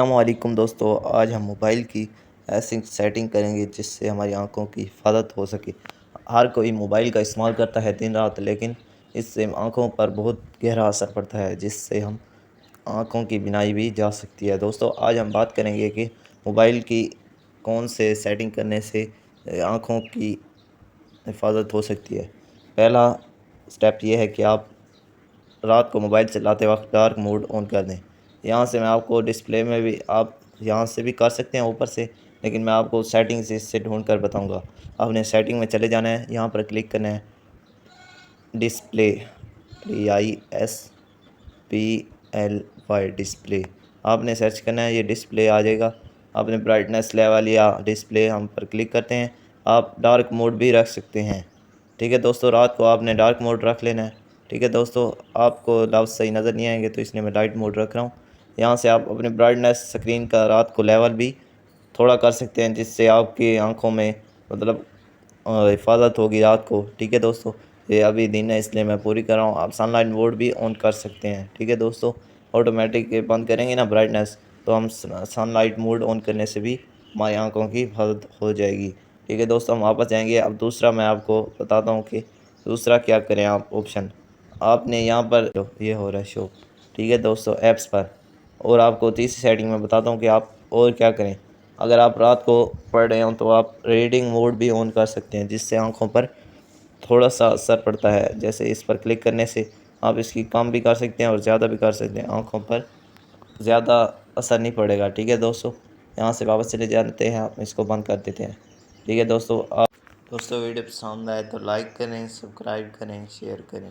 السلام علیکم دوستو، آج ہم موبائل کی ایسی سیٹنگ کریں گے جس سے ہماری آنکھوں کی حفاظت ہو سکے۔ ہر کوئی موبائل کا استعمال کرتا ہے دن رات، لیکن اس سے آنکھوں پر بہت گہرا اثر پڑتا ہے جس سے ہم آنکھوں کی بینائی بھی جا سکتی ہے۔ دوستو آج ہم بات کریں گے کہ موبائل کی کون سے سیٹنگ کرنے سے آنکھوں کی حفاظت ہو سکتی ہے۔ پہلا سٹیپ یہ ہے کہ آپ رات کو موبائل چلاتے وقت ڈارک موڈ آن کر دیں۔ یہاں سے میں آپ کو ڈسپلے میں بھی آپ یہاں سے بھی کر سکتے ہیں اوپر سے، لیکن میں آپ کو سیٹنگ سے ڈھونڈ کر بتاؤں گا۔ آپ نے سیٹنگ میں چلے جانا ہے، یہاں پر کلک کرنا ہے ڈسپلے DISPLY ڈسپلے۔ آپ نے سرچ کرنا ہے، یہ ڈسپلے آ جائے گا۔ آپ نے برائٹنس لیول یا ڈسپلے ہم پر کلک کرتے ہیں۔ آپ ڈارک موڈ بھی رکھ سکتے ہیں، ٹھیک ہے دوستو۔ رات کو آپ نے ڈارک موڈ رکھ لینا ہے، ٹھیک ہے دوستو۔ آپ کو لفظ صحیح نظر نہیں آئیں گے تو اس لیے میں لائٹ موڈ رکھ رہا ہوں۔ یہاں سے آپ اپنے برائٹنس سکرین کا رات کو لیول بھی تھوڑا کر سکتے ہیں جس سے آپ کی آنکھوں میں حفاظت ہوگی رات کو، ٹھیک ہے دوستو۔ یہ ابھی دن ہے اس لیے میں پوری کر رہا ہوں۔ آپ سن لائٹ موڈ بھی آن کر سکتے ہیں، ٹھیک ہے دوستو۔ آٹومیٹک بند کریں گے نا برائٹنس، تو ہم سن لائٹ موڈ آن کرنے سے بھی ہماری آنکھوں کی حفاظت ہو جائے گی، ٹھیک ہے دوستو۔ ہم واپس جائیں گے۔ اب دوسرا میں آپ کو بتاتا ہوں کہ دوسرا کیا کریں۔ آپ آپشن آپ نے یہاں پر یہ ہو رہا ہے شو، ٹھیک ہے دوستو، ایپس پر۔ اور آپ کو تیسری سیٹنگ میں بتاتا ہوں کہ آپ اور کیا کریں۔ اگر آپ رات کو پڑھ رہے ہوں تو آپ ریڈنگ موڈ بھی آن کر سکتے ہیں جس سے آنکھوں پر تھوڑا سا اثر پڑتا ہے۔ جیسے اس پر کلک کرنے سے آپ اس کی کم بھی کر سکتے ہیں اور زیادہ بھی کر سکتے ہیں، آنکھوں پر زیادہ اثر نہیں پڑے گا، ٹھیک ہے دوستو۔ یہاں سے واپس چلے جاتے ہیں، آپ اس کو بند کر دیتے ہیں، ٹھیک ہے دوستو۔ ویڈیو پسند آئے تو لائک کریں، سبسکرائب کریں، شیئر کریں۔